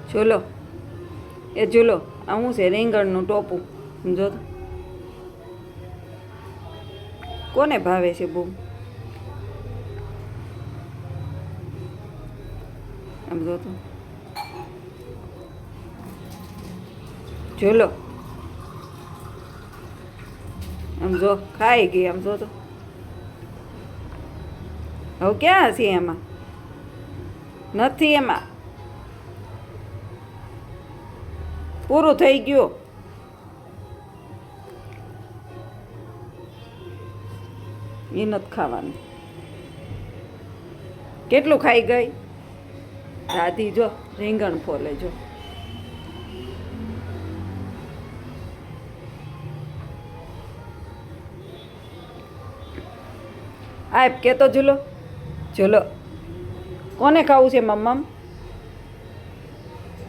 ઝૂલો એ ઝૂલો આ શું છે રીંગણનું ટોપું સમજો તો કોને ભાવે છે બહુ આમ જો તો ઝૂલો આમ જો ખાઈ ગઈ આમ જો તો હવે ક્યાં છે એમાં નથી એમાં પૂરું થઈ ગયું એ નથી ખાવાનું કેટલું ખાઈ ગઈ દાદી જો રીંગણ ફોલે જો આપ કે તો ઝૂલો ઝૂલો કોને ખાવું છે મમ્મમ